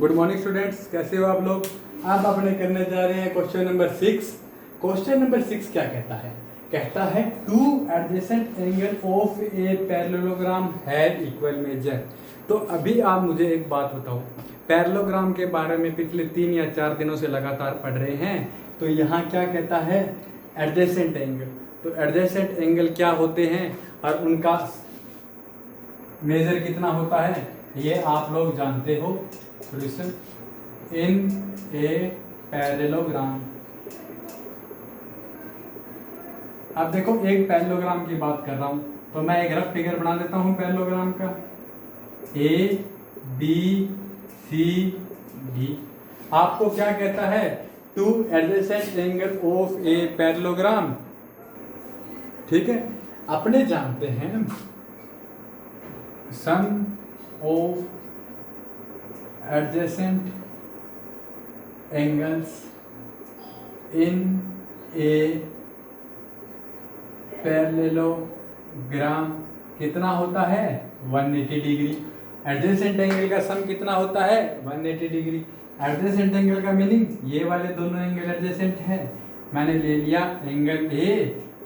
Good morning students, कैसे हो आप लोग। आप अपने करने जा रहे हैं क्वेश्चन नंबर 6। क्वेश्चन नंबर 6 क्या कहता है? कहता है two adjacent angle of a parallelogram have equal major. तो अभी आप मुझे एक बात बताओ, पैरेललोग्राम के बारे में पिछले 3 या 4 दिनों से लगातार पढ़ रहे हैं। तो यहाँ क्या कहता है? Adjacent angle. तो एडजेसेंट एंगल क्या होते हैं और उनका मेजर कितना होता है ये आप लोग जानते हो। Solution in a parallelogram. अब देखो, एक पैरेललोग्राम की बात कर रहा हूं तो मैं एक रफ फिगर बना देता हूं पैरेललोग्राम का। A B C D. आपको क्या कहता है? Two adjacent angle of a parallelogram. ठीक है, अपने जानते हैं sum of adjacent angles in a parallelogram कितना होता है? 180 डिग्री। एडजेसेंट एंगल का सम कितना होता है? 180 डिग्री। एडजेसेंट एंगल का मीनिंग ये वाले दोनों एंगल एडजेसेंट है। मैंने ले लिया angle A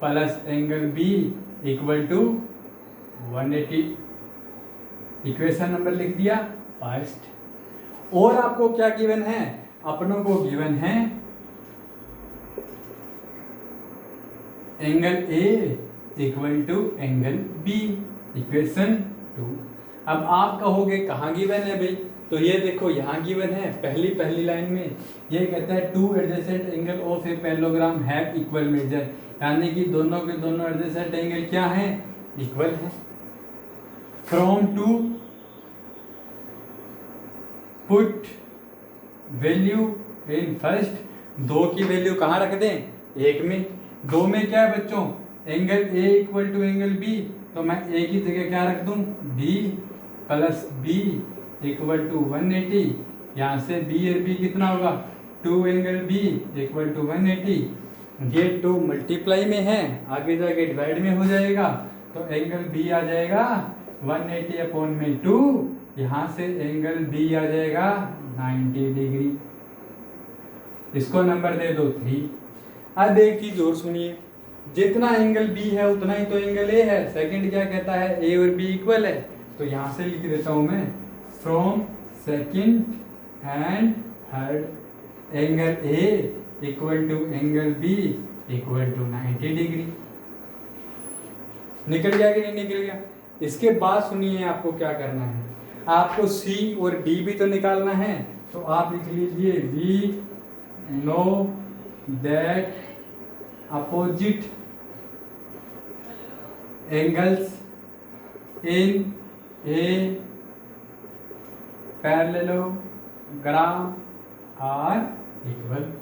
plus angle B equal to 180। Equation number लिख दिया फर्स्ट। और आपको क्या गिवन है? अपनों को गिवन है angle A equal to angle B, equation 2। अब आप कहोगे कहाँ गिवन है भाई? तो ये देखो यहाँ गिवन है पहली लाइन में। ये कहता है two adjacent angle of a parallelogram have equal major, यानी कि दोनों के दोनों एडजेसेंट एंगल क्या हैं? इक्वल है। From two put value in first. 2 की वैल्यू कहाँ रख दें? 1 में। 2 में क्या है बच्चों? Angle A equal to angle B, तो मैं ए की जगह क्या रख दूं? B plus B equal to 180। यहाँ से बी और बी कितना होगा? 2 एंगल बी इक्वल टू 180। ये 2 मल्टीप्लाई में है, आगे जाके डिवाइड में हो जाएगा, तो एंगल बी आ जाएगा 180 अपॉन में 2। यहाँ से एंगल बी आ जाएगा 90 डिग्री। इसको नंबर दे दो 3। अब एक चीज और सुनिए, जितना एंगल बी है उतना ही तो एंगल ए है। सेकंड क्या कहता है? ए और बी इक्वल है। तो यहाँ से लिख देता हूं मैं from second and third angle A equal to angle B equal to 90 degree. निकल गया कि नहीं निकल गया? इसके बाद सुनिए आपको क्या करना है। आपको सी और डी भी तो निकालना है। तो आप लिख लीजिए we know that opposite angles in a parallelogram are equal.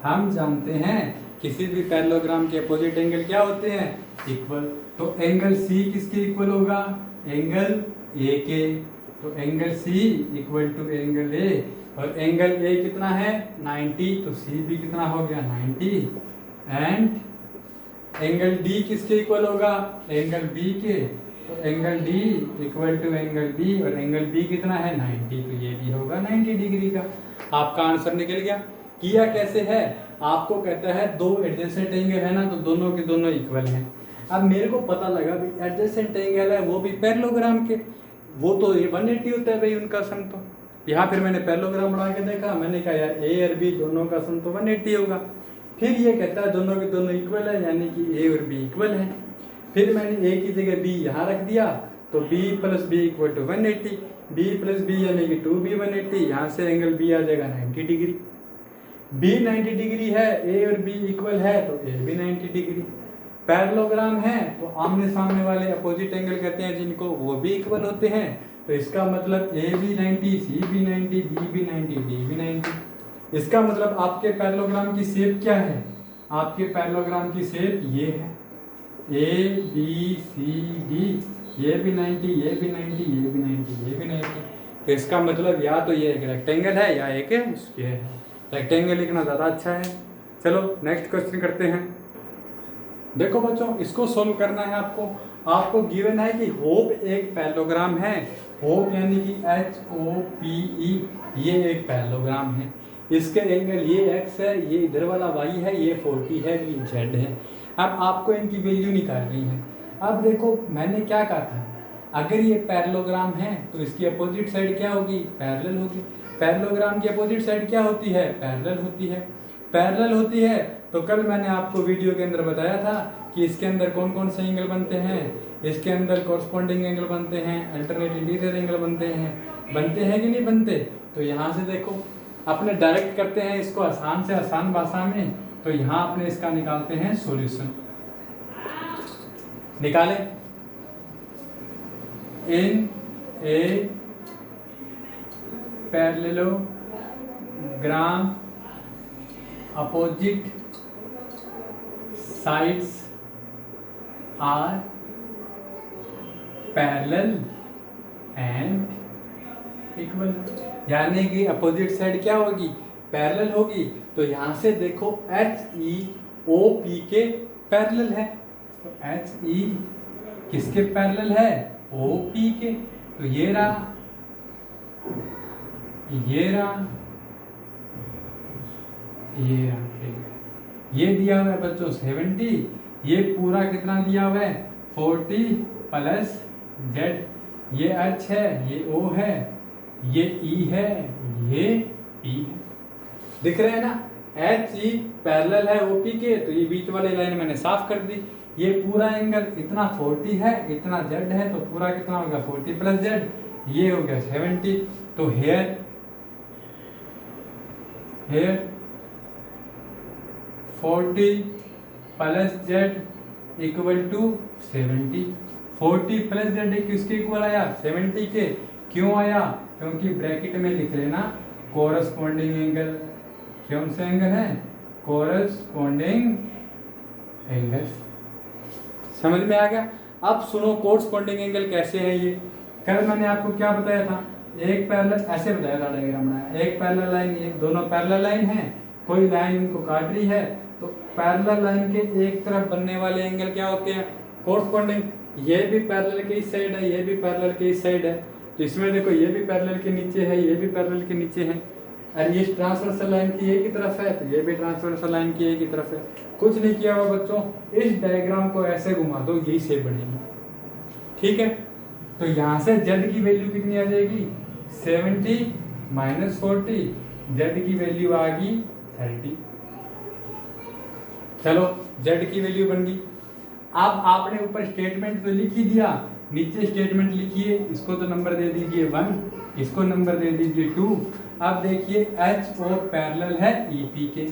हम जानते हैं किसी भी पैरेललोग्राम के अपोजिट एंगल क्या होते हैं? इक्वल। तो एंगल सी किसके इक्वल होगा? एंगल ए के। तो angle C equal to angle A, और एंगल ए कितना है? 90, तो सी भी कितना हो गया? 90। एंड एंगल डी किसके इक्वल होगा? एंगल बी के। तो angle D equal to angle B, और एंगल बी कितना है? 90, तो ये भी होगा 90 डिग्री का। आपका आंसर निकल गया। किया कैसे है? आपको कहता है 2 एडजेसेंट एंगल है ना, तो दोनों के दोनों इक्वल हैं। अब मेरे को पता लगा भाई एडजेसेंट एंगल है वो भी पैरेललोग्राम के, वो तो 180 होता है भाई उनका सम। तो यहाँ फिर मैंने पैरेललोग्राम बना के देखा, मैंने कहा यार ए और बी दोनों का सम तो 180 होगा। फिर ये कहता है दोनों के दोनों इक्वल है, यानी कि ए और बी इक्वल है। फिर मैंने ए की जगह बी यहाँ रख दिया, तो B plus B equal to 180। B plus B यानी कि 2b 180। यहाँ से एंगल बी आ जाएगा 90 डिग्री। बी 90 डिग्री है, ए और बी इक्वल है, तो ए भी 90 डिग्री। पैरेललोग्राम है तो आमने सामने वाले अपोजिट एंगल कहते हैं जिनको, वो भी इक्वल होते हैं। तो इसका मतलब ए भी 90, सी भी 90, बी भी 90, डी भी 90। इसका मतलब आपके पैरेललोग्राम की शेप क्या है? आपके पैरेललोग्राम की शेप ये है, ए बी सी डी। ये भी 90, ये भी 90, ये भी 90, ये भी 90। तो इसका मतलब या तो ये एक रेक्टेंगल है या एक स्क्वायर है। रेक्टेंगल लिखना ज़्यादा अच्छा है। चलो नेक्स्ट क्वेश्चन करते हैं। देखो बच्चों, इसको सोल्व करना है आपको। आपको गिवन है कि होप एक पैरेललोग्राम है। होप यानी कि HOPE, ये एक पैरेललोग्राम है। इसके एंगल ये x है, ये इधर वाला y है, ये 40 है, ये z है। अब आपको इनकी वैल्यू निकालनी है। अब देखो मैंने क्या कहा था, अगर ये पैरेललोग्राम है तो इसकी अपोजिट साइड क्या होगी, पैरेलल होगी। पैरेललोग्राम की अपोजिट साइड क्या होती है, पैरेलल होती है। पैरेलल होती है तो कल मैंने आपको वीडियो के अंदर बताया था कि इसके अंदर कौन कौन से एंगल बनते हैं। इसके अंदर कॉरस्पॉन्डिंग एंगल बनते हैं, अल्टरनेट इंटीरियर एंगल बनते हैं कि नहीं बनते। तो यहाँ से देखो अपने डायरेक्ट करते हैं इसको आसान से आसान भाषा में। तो यहाँ अपने इसका निकालते हैं सॉल्यूशन। निकाले, in a parallelogram opposite sides are parallel and equal, यानी कि अपोजिट साइड क्या होगी, पैरेलल होगी। तो यहाँ से देखो HEOP के पैरेलल है। तो HE किसके पैरेलल है, OP के। तो ये रहा, ये रहा, ये दिया हुआ है बच्चों 70, ये पूरा कितना दिया हुआ है 40 प्लस z, ये h है, ये o है, ये e है, ये p है। दिख रहे हैं ना, HE पैरेलल है OP के। तो ये बीच वाली लाइन मैंने साफ कर दी। ये पूरा एंगल इतना 40 है, इतना z है, तो पूरा कितना होगा 40 प्लस z, ये हो गया 70। तो here 40 plus z equal to 70। 40 plus z किसके इक्वल आया, 70 के। क्यों आया, क्योंकि ब्रैकेट में लिख लेना कोरस्पॉन्डिंग एंगल। कौन से एंगल है, कोरस्पॉन्डिंग एंगल। समझ में आ गया। अब सुनो कोरस्पॉन्डिंग एंगल कैसे है। ये कल मैंने आपको क्या बताया था, एक पैरेलल ऐसे बताया था, डायग्राम बनाया, एक पैरेलल लाइन, ये दोनों पैरेलल लाइन है, कोई लाइन इनको काट रही है। तो पैरेलल लाइन के एक तरफ बनने वाले एंगल क्या होते हैं, कोरस्पॉन्डिंग। ये भी पैरेलल के इस साइड है, ये भी पैरेलल के इस साइड है। तो इसमें देखो ये भी पैरेलल के नीचे है, ये भी पैरेलल के नीचे है, और ये ट्रांसवर्सल लाइन की एक ही तरफ है, तो ये भी ट्रांसवर्सल लाइन की एक ही तरफ है। कुछ नहीं किया हुआ बच्चों, इस डायग्राम को ऐसे घुमा दो, यही शेप बनेगी। ठीक है, तो यहाँ से z की वैल्यू कितनी आ जाएगी, 70 माइनस 40, z की वैल्यू आ गई 30। चलो z की वैल्यू बन गई। अब आपने ऊपर स्टेटमेंट तो लिख ही दिया, नीचे स्टेटमेंट लिखिए। इसको तो नंबर दे दीजिए 1, इसको नंबर दे दीजिए 2। अब देखिए HO पैरेलल है EP के,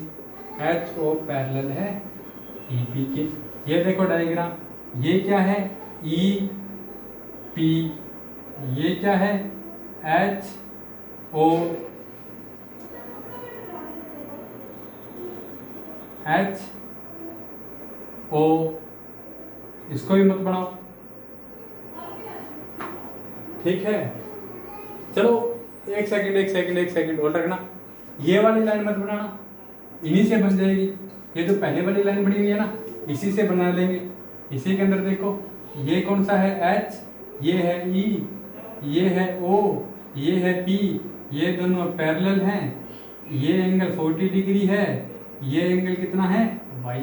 HO पैरेलल है EP के। ये देखो डायग्राम, ये क्या है EP, ये क्या है HO, इसको भी मत बनाओ। ठीक है, चलो एक सेकंड होल्ड रखना। ये वाली लाइन मत बनाना, इन्हीं से बन जाएगी। ये जो पहले वाली लाइन बनी हुई है ना, इसी से बना लेंगे। इसी के अंदर देखो, ये कौन सा है H, ये है E, ये है O, ये है P, ये दोनों पैरेलल हैं। ये एंगल 40 डिग्री है, ये एंगल कितना है y।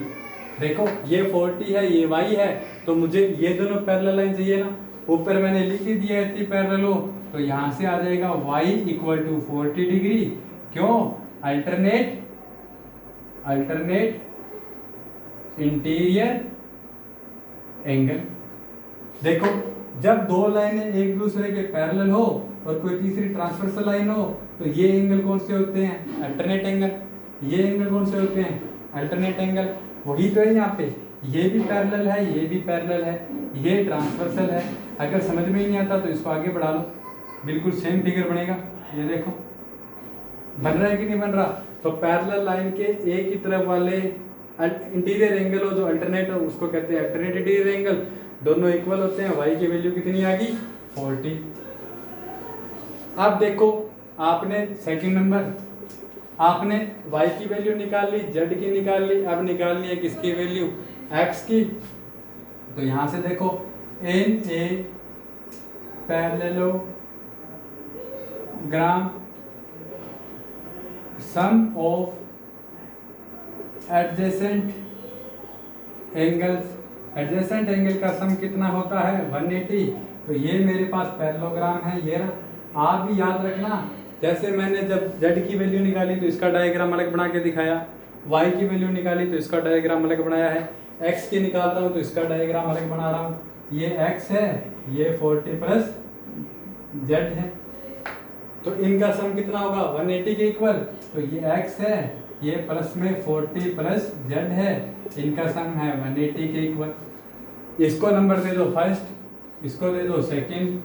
देखो ये 40 है, ये y है, तो मुझे ये दोनों पैरेलल लाइन चाहिए ना। ऊपर मैंने लिख ही दिया है पैरेलल हो, तो यहाँ से आ जाएगा y इक्वल टू 40 डिग्री। क्यों, अल्टरनेट इंटीरियर एंगल। देखो जब दो लाइनें एक दूसरे के पैरेलल हो और कोई तीसरी ट्रांसवर्सल लाइन हो, तो ये एंगल कौन से होते हैं, अल्टरनेट एंगल। ये एंगल कौन से होते हैं, अल्टरनेट एंगल। वही तो है यहाँ पे, ये भी पैरेलल है, ये भी पैरेलल है, ये ट्रांसवर्सल है। अगर समझ में ही नहीं आता तो इसको आगे बढ़ा लो, बिल्कुल सेम फिगर बनेगा। ये देखो बन रहा है कि नहीं बन रहा। तो पैरेलल लाइन के एक ही तरफ वाले इंटीरियर एंगल हो जो अल्टरनेट हो, उसको कहते हैं अल्टरनेट इंटीरियर एंगल। दोनों इक्वल होते हैं। y की वैल्यू कितनी आ गई, 40। अब देखो आपने सेकंड नंबर, आपने y की वैल्यू निकाल ली, z की निकाल ली, अब निकालनी है किसकी वैल्यू, x की। तो यहां से देखो in a parallelogram parallelogram sum of adjacent angles, adjacent angle का सम कितना होता है 180। तो ये मेरे पास पैरेललोग्राम है ये रहा। आप भी याद रखना, जैसे मैंने जब z की वैल्यू निकाली तो इसका डायग्राम अलग बना के दिखाया, y की वैल्यू निकाली तो इसका डायग्राम अलग बनाया है, x की निकाल रहा हूँ तो इसका डायग्राम अलग बना रहा हूँ। ये x है, ये 40 प्लस z है, तो इनका सम कितना होगा 180 के इक्वल। तो ये x है, ये प्लस में 40 प्लस z है, इनका सम है 180 के इक्वल। इसको नंबर दे दो फर्स्ट, इसको दे दो सेकंड,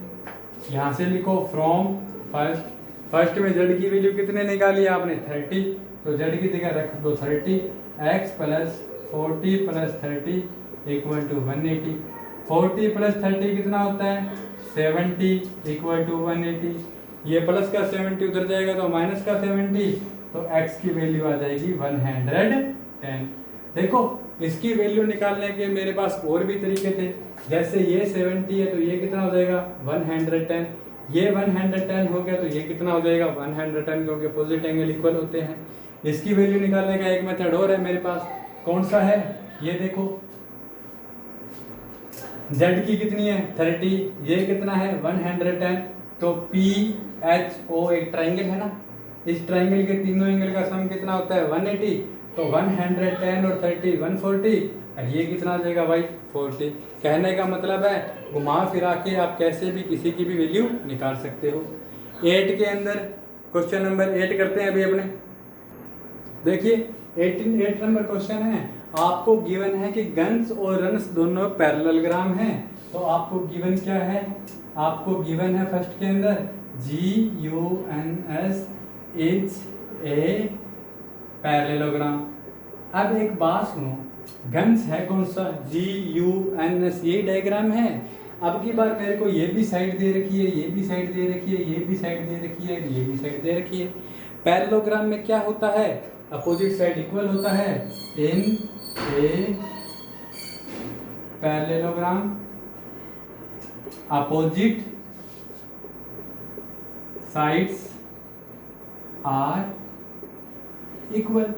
यहाँ से लिखो फ्रॉम फर्स्ट। फर्स्ट में z की वैल्यू कितने निकाली आपने 30, तो z की जगह रख दो 30, x plus 40 plus 30 equal to 180। 40 plus 30 कितना होता है 70 इक्वल टू 180। ये प्लस का 70 उधर जाएगा तो माइनस का 70, तो x की वैल्यू आ जाएगी 110। देखो इसकी वैल्यू निकालने के मेरे पास और भी तरीके थे, जैसे ये 70 है तो ये कितना हो जाएगा 110, ये 110 हो गया तो ये कितना हो जाएगा 110, क्योंकि अपोजिट एंगल इक्वल होते हैं। इसकी वैल्यू निकालने का एक मेथड और है मेरे पास, कौन सा है ये देखो, z की कितनी है 30, ये कितना है 110, तो PHO एक ट्राइंगल है ना, इस ट्राइंगल के तीनों एंगल का सम कितना होता है 180, तो 110 और 30 140, और ये कितना आ जाएगा भाई 40। कहने का मतलब है घुमा फिरा के आप कैसे भी किसी की भी वैल्यू निकाल सकते हो। 8 के अंदर क्वेश्चन नंबर 8 करते हैं अभी अपने। देखिए 8 नंबर क्वेश्चन है, आपको गिवन है कि गन्स और रन्स दोनों पैरेललोग्राम हैं, तो आपको गिवन क्या है, आपको गिवन है फर्स्ट के अंदर GUNS इज ए पैरेललोग्राम। अब एक बात सुनो, गन्स है कौन सा GUNS, ये डायग्राम है। अब की बार मेरे को ये भी साइड दे रखी है, ये भी साइड दे रखी है, ये भी साइड दे रखी है, ये भी साइड दे रखी है। पैरेललोग्राम में क्या होता है, अपोजिट साइड इक्वल होता है। In a parallelogram opposite sides are equal.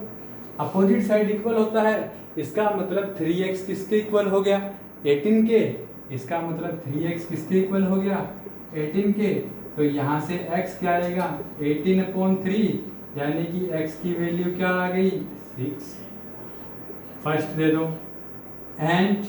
Opposite side equal होता है, इसका मतलब 3x किसके इक्वल हो गया 18 के, इसका मतलब 3x किसके इक्वल हो गया 18 के। तो यहाँ से x क्या आएगा 18/3, यानी कि x की वैल्यू क्या आ गई 6। फर्स्ट दे दो, एंड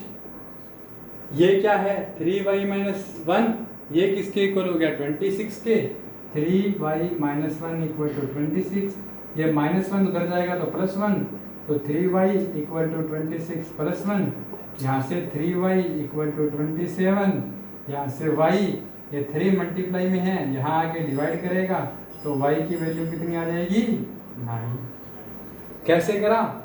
ये क्या है 3y - 1, ये किसके इक्वल हो गया 26 के। 3y - 1 इक्वल टू 26, ये -1 उधर जाएगा तो +1, तो 3y इक्वल टू 26 +1, यहाँ से 3y इक्वल टू 27, यहाँ से y ये 3 मल्टीप्लाई में है, यहाँ आके डिवाइड करेगा तो y की वैल्यू कितनी आ जाएगी 9। कैसे करा,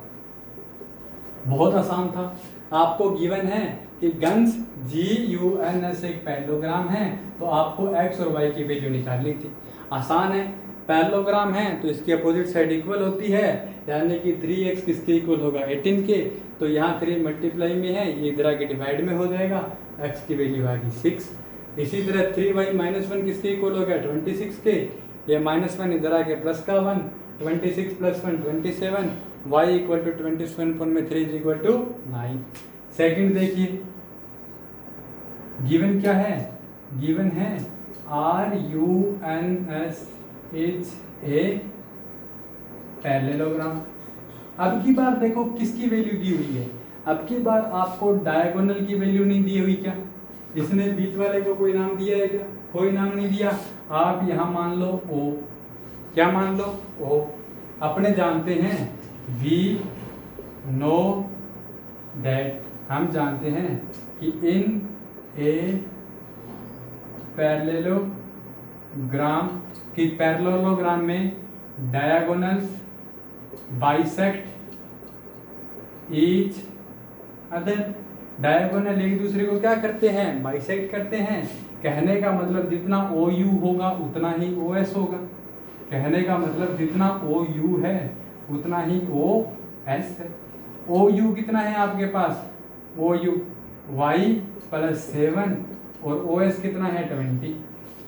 बहुत आसान था। आपको गिवन है कि गन्स GUNS एक पैरेललोग्राम है, तो आपको x और y की वैल्यू निकालनी थी। आसान है, पैरेललोग्राम है तो इसकी अपोजिट साइड इक्वल होती है, यानी कि 3x किसके इक्वल होगा 18 के, तो यहाँ 3 मल्टीप्लाई में है, ये इधर आके डिवाइड में हो जाएगा, x की वैल्यू आएगी 6। इसी तरह 3y - 1 किसके इक्वल हो गया 26 के, ये -1 इधर आके प्लस का 1, 26 + 1 27, y equal to 27/3 equal to 9। Second देखिए, गिवन क्या है, गिवन है RUNS इज ए पैरेललोग्राम। अब की बार देखो किसकी वैल्यू दी हुई है, अब की बार आपको डायगोनल की वैल्यू नहीं दी हुई क्या, इसने बीच वाले को कोई नाम दिया है क्या, कोई नाम नहीं दिया। आप यहाँ मान लो O, क्या मान लो O। अपने जानते हैं वी नो दैट, हम जानते हैं कि इन ए पैरेललोग्राम की पैरेललोग्राम में diagonals bisect each other. Diagonal एक दूसरे को क्या करते हैं बाइसेक्ट करते हैं। कहने का मतलब जितना OU होगा उतना ही OS होगा, कहने का मतलब जितना OU है उतना ही OS है। OU कितना है आपके पास, OU y + 7 और OS कितना है 20।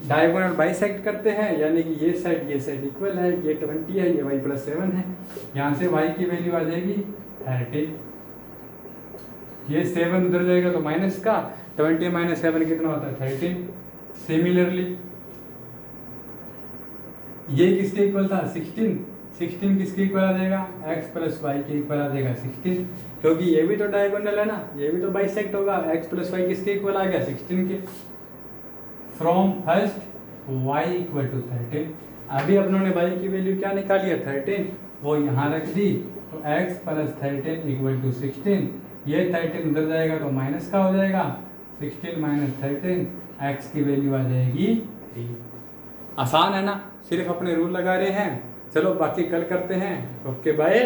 डायगोनल बाइसेक्ट करते हैं, यानी कि ये साइड इक्वल है, ये 20 है, ये y प्लस 7 है, यहाँ से y की वैल्यू आ जाएगी 13, ये 7 उधर जाएगा तो माइनस का, 20 माइनस 7 कितना होता है 13। सिमिलरली ये किसके इक्वल था 16, 16 किसके इक्वल आ जाएगा x प्लस वाई के इक्वल आ जाएगा 16, क्योंकि ये भी तो डायगोनल है ना, ये भी तो बाइसेक्ट होगा, x प्लस वाई किसके इक्वल आ गया 16 के। From first y equal to 13, अभी अपनों ने y की वैल्यू क्या निकाली है 13, वो यहाँ रख दी, तो x प्लस 13 इक्वल टू 16, ये 13 उधर जाएगा तो माइनस का हो जाएगा, 16 माइनस 13, x की वैल्यू आ जाएगी 3। आसान है ना, सिर्फ अपने रूल लगा रहे हैं। चलो बाकी कल करते हैं। Okay bye.